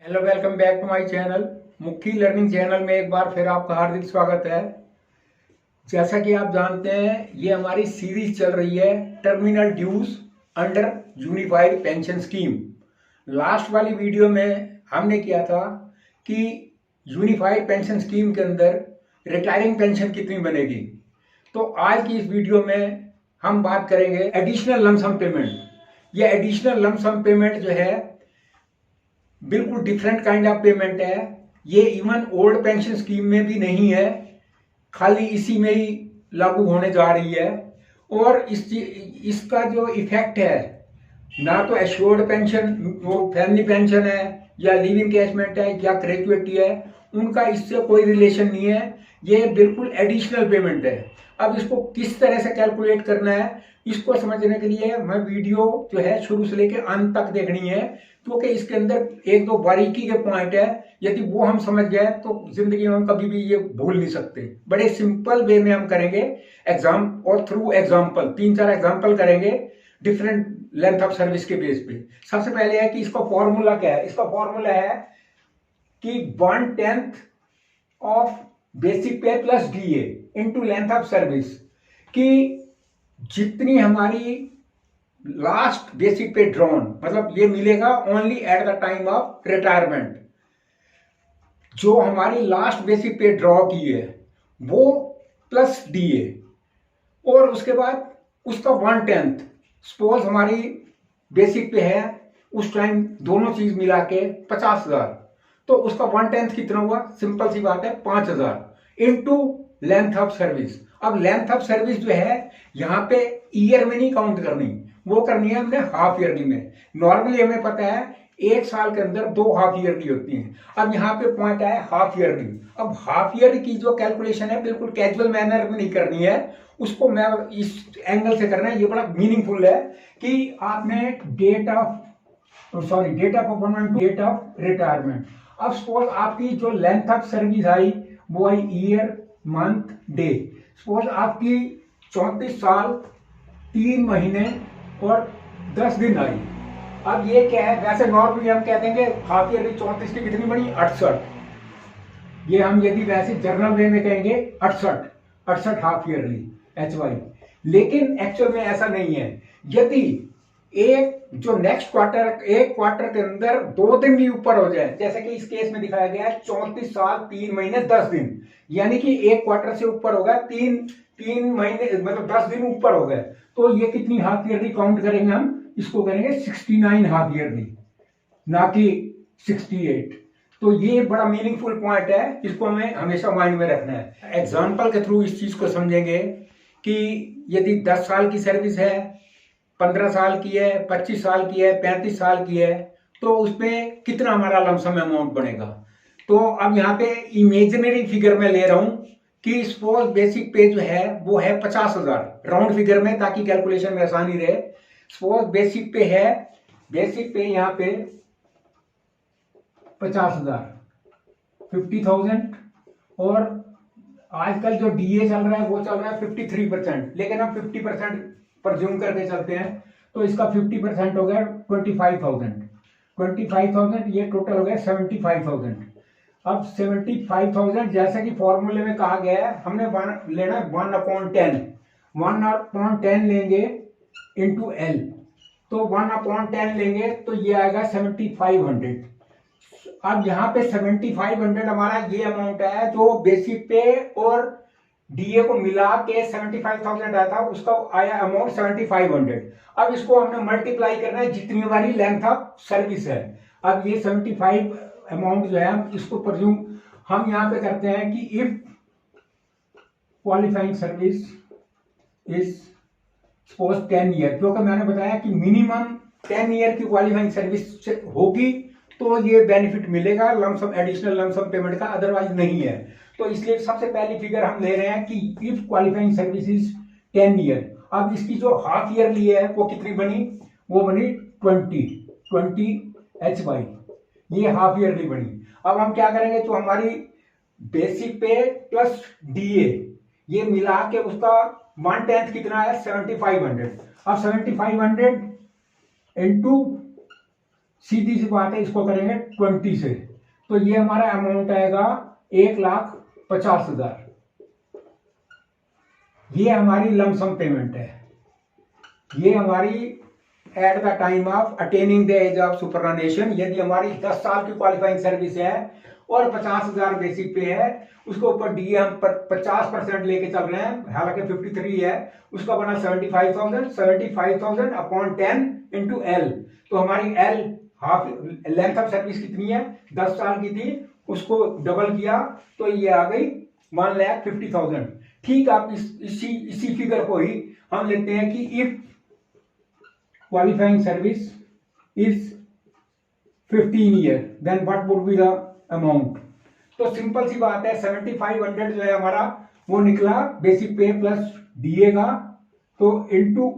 Hello, welcome back to my channel. Mukki learning channel में एक बार फिर आपका हार्दिक स्वागत है। जैसा कि आप जानते हैं, ये हमारी सीरीज चल रही है terminal dues under unified pension scheme. Last वाली वीडियो में हमने किया था कि यूनिफाइड पेंशन स्कीम के अंदर रिटायरिंग पेंशन कितनी बनेगी। तो आज की इस वीडियो में हम बात करेंगे एडिशनल लमसम पेमेंट। ये एडिशनल लमसम पेमेंट जो है बिल्कुल डिफरेंट काइंड ऑफ पेमेंट है। ये इवन ओल्ड पेंशन स्कीम में भी नहीं है, खाली इसी में ही लागू होने जा रही है। और इसका जो इफेक्ट है, ना तो एश्योर्ड पेंशन, वो फैमिली पेंशन है या लिव इनकैशमेंट है या ग्रेजुएटी है, उनका इससे कोई रिलेशन नहीं है। ये बिल्कुल एडिशनल पेमेंट है। अब इसको किस तरह से कैलकुलेट करना है, इसको समझने के लिए मैं वीडियो जो है शुरू से लेकर अंत तक देखनी है, क्योंकि इसके अंदर एक दो बारीकी के पॉइंट है। यदि वो हम समझ गए तो जिंदगी में हम कभी भी ये भूल नहीं सकते। बड़े सिंपल वे में हम करेंगे एग्जाम और थ्रू एग्जाम्पल, 3-4 एग्जाम्पल करेंगे डिफरेंट लेंथ ऑफ सर्विस के बेस पे। सबसे पहले है कि इसका फॉर्मूला क्या है। इसका फॉर्मूला है कि 1/10 ऑफ बेसिक पे plus DA into length of service, कि जितनी हमारी लास्ट बेसिक पे ड्रॉन, मतलब ये मिलेगा only eight the time of retirement. जो हमारी लास्ट बेसिक पे ड्रॉ की है वो प्लस डीए, और उसके बाद उसका 1/10। सपोज हमारी बेसिक पे है उस टाइम दोनों चीज मिला के 50,000, तो उसका 1/10 कितना हुआ? सिंपल सी बात है, 5,000 इनटू लेंथ ऑफ सर्विस। अब लेंथ ऑफ सर्विस जो है यहाँ पे ईयर में नहीं काउंट करनी, वो करनी है हमने हाफ ईयरली में। नॉर्मली हमें पता है एक साल के अंदर 2 हाफ ईयरली होती हैं। अब यहाँ पे पॉइंट है हाफ ईयरली। अब हाफ ईयर की जो कैलकुलेशन है बिल्कुल कैजुअल मैनर में नहीं करनी है, उसको मैं इस एंगल से करना है। ये बड़ा मीनिंगफुल है कि आपने date of appointment to date of retirement. अब सपोज आपकी जो लेंथ ऑफ सर्विस आई वो आई ईयर मंथ डे। सपोज आपकी 34 साल 3 महीने और 10 दिन आई। अब ये क्या है, वैसे नॉर्मली हम कहते हैं कि हाफ ईयरली 34 की कितनी बनी? 68। ये हम यदि वैसे जर्नल वे में कहेंगे 68 हाफ ईयरली HY। लेकिन एक्चुअल में ऐसा नहीं है। यदि एक जो नेक्स्ट क्वार्टर, एक क्वार्टर के अंदर 2 दिन भी ऊपर हो जाए, जैसे कि इस केस में दिखाया गया है 34 साल 3 महीने 10 दिन, यानी कि एक क्वार्टर से ऊपर हो गया, तीन महीने मतलब 10 दिन ऊपर हो गए, तो ये कितनी हाफ ईयरली काउंट करेंगे? हम इसको करेंगे 69 हाफ ईयरली, ना कि 68। तो ये बड़ा मीनिंगफुल पॉइंट है, इसको हमें हमेशा माइंड में रखना है। एग्जाम्पल के थ्रू इस चीज को समझेंगे कि यदि 10 साल की सर्विस है, 15 साल की है, 25 साल की है, 35 साल की है, तो उसमें कितना हमारा लमसम अमाउंट बनेगा। तो अब यहाँ पे इमेजिनरी फिगर में ले रहा हूं कि सपोज बेसिक पे जो है वो है 50,000 राउंड फिगर में, ताकि कैलकुलेशन में आसानी रहे। सपोज बेसिक पे है, बेसिक पे यहाँ पे 50,000 50,000, और आजकल जो डीए चल रहा है वो चल रहा है 53%, लेकिन हम 50% परज्यूम करके चलते हैं, तो इसका 50% हो गया 25,000। ये टोटल हो गया 75,000। अब 75,000 जैसा कि फॉर्मूले में कहा गया है, हमने लेना 1/10। 1/10 लेंगे इंटू एल, तो 1/10 लेंगे तो ये आएगा 7500। अब यहाँ पे 7500 हमारा ये अमाउंट है जो बेसिक पे और डीए को मिला के 75,000 आया था, उसका आया अमाउंट 7500। अब इसको हमने मल्टीप्लाई करना है जितनी हमारी लेंथ ऑफ सर्विस है। अब ये 75 अमाउंट जो है हम इसको प्रज्यूम हम यहाँ पे करते हैं कि if qualifying service is suppose 10 year, क्योंकि मैंने बताया कि मिनिमम 10 ईयर की क्वालिफाइंग सर्विस होगी तो ये बेनिफिट मिलेगा लमसम एडिशनल लमसम पेमेंट का, अदरवाइज नहीं है। तो इसलिए सबसे पहली फिगर हम ले रहे हैं कि if qualifying service is 10 year. अब इसकी जो हाफ ईयर ली है वो कितनी बनी? वो बनी 20 HY, ये हाफ ईयरली बनी। अब हम क्या करेंगे, तो हमारी बेसिक पे प्लस डीए ये मिला के उसका 1/10 कितना है? 7500। अब 7500 इंटू सीधी सी बात है, इसको करेंगे 20 से, तो ये हमारा अमाउंट आएगा 1,50,000। ये हमारी लमसम पेमेंट है। ये हमारी at the time of attaining the age of superannuation, यदि हमारी 10 साल की क्वालिफाइंग सर्विस है और 50,000 बेसिक पे है, उसके ऊपर डीए हम 50% लेके चल रहे हैं, हालांकि 53 है, उसका बना 75,000 अपॉन 10 इंटू एल। तो हमारी L half length of service कितनी है, 10 साल की थी, उसको डबल किया तो ये आ गई 1,50,000। ठीक, आप इसी फिगर को ही हम लेते हैं कि if qualifying service is 15 year, then what would be the amount? तो सिंपल सी बात है, 7500 जो है हमारा वो निकला बेसिक पे प्लस डीए का, तो इनटू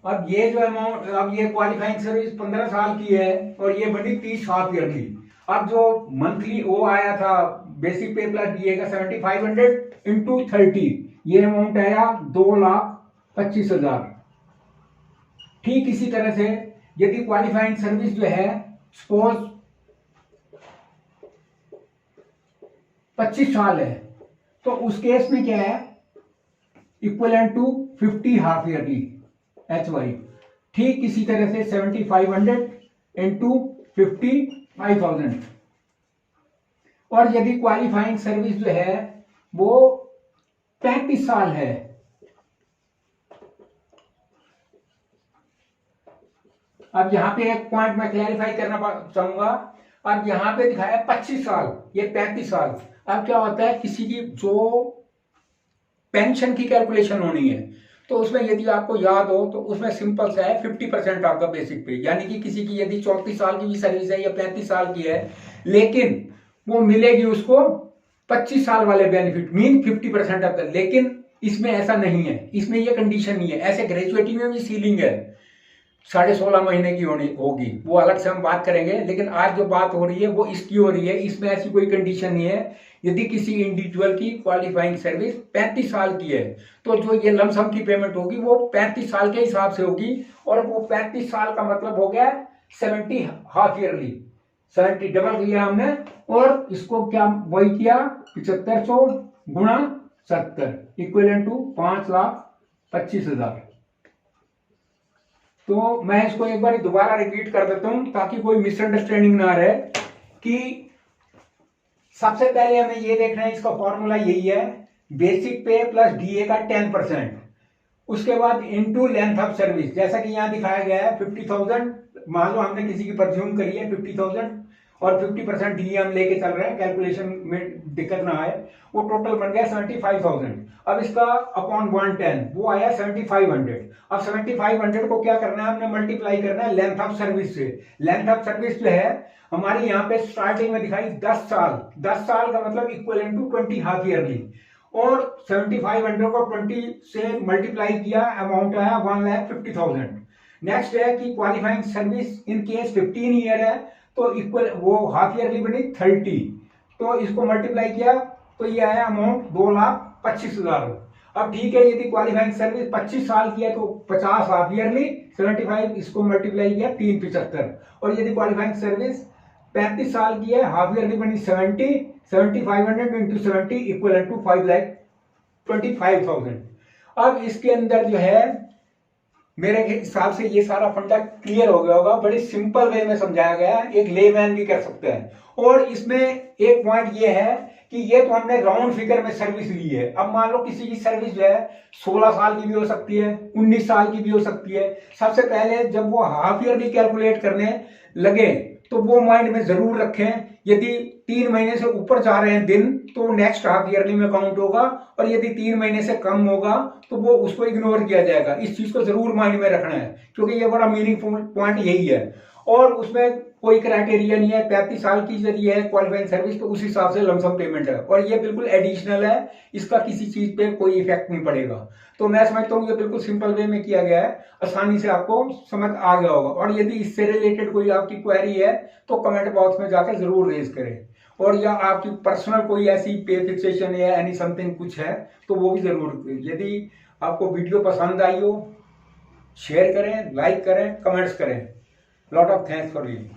अब ये जो अमाउंट, अब ये क्वालिफाइंग सर्विस 15 साल की है और ये बनी 30 हाफ ईयर की। अब जो मंथली वो आया था बेसिक पे प्लस डीए का 7500 इंटू 30, ये अमाउंट आया 2,25,000। ठीक इसी तरह से यदि क्वालिफाइंग सर्विस जो है सपोज 25 साल है, तो उस केस में क्या है, equivalent to 50 half yearly HY। ठीक इसी तरह से 7500 इंटू 55,000। और यदि क्वालिफाइंग सर्विस जो है वो 35 साल है, अब यहां पे एक पॉइंट मैं क्लैरिफाई करना चाहूंगा। अब यहां पे दिखाया 25 साल, ये 35 साल। अब क्या होता है, किसी की जो पेंशन की कैलकुलेशन होनी है, तो उसमें यदि आपको याद हो तो उसमें सिंपल सा है 50% आपका बेसिक पे, यानी कि किसी की यदि 34 साल की भी सर्विस है या 35 साल की है, लेकिन वो मिलेगी उसको 25 साल वाले बेनिफिट, मीन 50% ऑफ द। लेकिन इसमें ऐसा नहीं है, इसमें ये कंडीशन नहीं है। ऐसे ग्रेजुएटी में भी सीलिंग है 16.5 महीने की होगी, वो अलग से हम बात करेंगे। लेकिन आज जो बात हो रही है वो इसकी हो रही है, इसमें ऐसी कोई कंडीशन नहीं है। यदि किसी इंडिविजुअल की क्वालिफाइंग सर्विस 35 साल की है, तो जो ये लमसम की पेमेंट होगी वो 35 साल के हिसाब से होगी। और वो 35 साल का मतलब हो गया 70 हाफ ईयरली, 70 डबल किया हमने, और इसको क्या वही किया 7500 गुणा 70 इक्वल टू 5,25,000। तो मैं इसको एक बार दोबारा रिपीट कर देता हूं ताकि कोई मिसअंडरस्टैंडिंग ना रहे। कि सबसे पहले हमें ये देखना है, इसका फॉर्मूला यही है, बेसिक पे प्लस डीए का 10%, उसके बाद इनटू लेंथ ऑफ सर्विस, जैसा कि यहां दिखाया गया है 50,000, मान लो हमने किसी की परज्यूम करी है 50,000 और 50% डीए हम लेके चल रहे हैं, कैलकुलेशन में दिक्कत ना आए, वो टोटल बन गया 75,000। अब इसका अपॉन 110 वो आया 7500। अब 7500 को क्या करना है, हमने मल्टीप्लाई करना है लेंथ ऑफ सर्विस से। लेंथ ऑफ सर्विस जो है हमारी यहाँ पे स्टार्टिंग में दिखाई 10 साल, 10 साल का मतलब इक्वल टू 20 हाफ ईयरली, और 7500 को 20 से मल्टीप्लाई किया, अमाउंट आया 1,50,000। नेक्स्ट है कि qualifying service in case 15 year है, तो इक्वल वो हाफ ईयरली बनी 30, तो इसको मल्टीप्लाई किया तो ये आया अमाउंट 2,25,000। अब ठीक है, यदि क्वालिफाइंग सर्विस 25 साल की है तो 50 हाफ ईयरली, 75 इसको मल्टीप्लाई किया 375, और यदि क्वालिफाइंग सर्विस 35 साल की है, हाफ ईयरली बनी 70, 7500 इंटू 70 इक्वल टू 5,25,000। अब इसके अंदर जो है मेरे हिसाब से ये सारा फंडा क्लियर हो गया होगा, बड़ी सिंपल वे में समझाया गया, एक लेमैन भी कर सकते हैं। और इसमें एक पॉइंट ये है कि ये तो हमने राउंड फिगर में सर्विस ली है। अब मान लो किसी की सर्विस जो है 16 साल की भी हो सकती है, 19 साल की भी हो सकती है। सबसे पहले जब वो हाफ ईयरली कैलकुलेट करने लगे तो वो माइंड में जरूर रखें, यदि 3 महीने से ऊपर जा रहे हैं दिन तो नेक्स्ट हाफ ईयरली में काउंट होगा, और यदि 3 महीने से कम होगा तो वो उसको इग्नोर किया जाएगा। इस चीज को जरूर माइंड में रखना है, क्योंकि ये बड़ा मीनिंगफुल पॉइंट यही है। और उसमें कोई क्राइटेरिया नहीं है, 35 साल की यदि है क्वालिफाइंग सर्विस तो उस हिसाब से लमसम पेमेंट है, और ये बिल्कुल एडिशनल है, इसका किसी चीज पे कोई इफेक्ट नहीं पड़ेगा। तो मैं समझता हूँ ये बिल्कुल सिंपल वे में किया गया है, आसानी से आपको समझ आ गया होगा। और यदि इससे रिलेटेड कोई आपकी क्वेरी है तो कमेंट बॉक्स में जाकर जरूर रेज करें, और या आपकी पर्सनल कोई ऐसी पे फिक्सेशन या एनी समथिंग कुछ है तो वो भी जरूर। यदि आपको वीडियो पसंद आई हो शेयर करें, लाइक करें, कमेंट्स करें। Lot of thanks for viewing.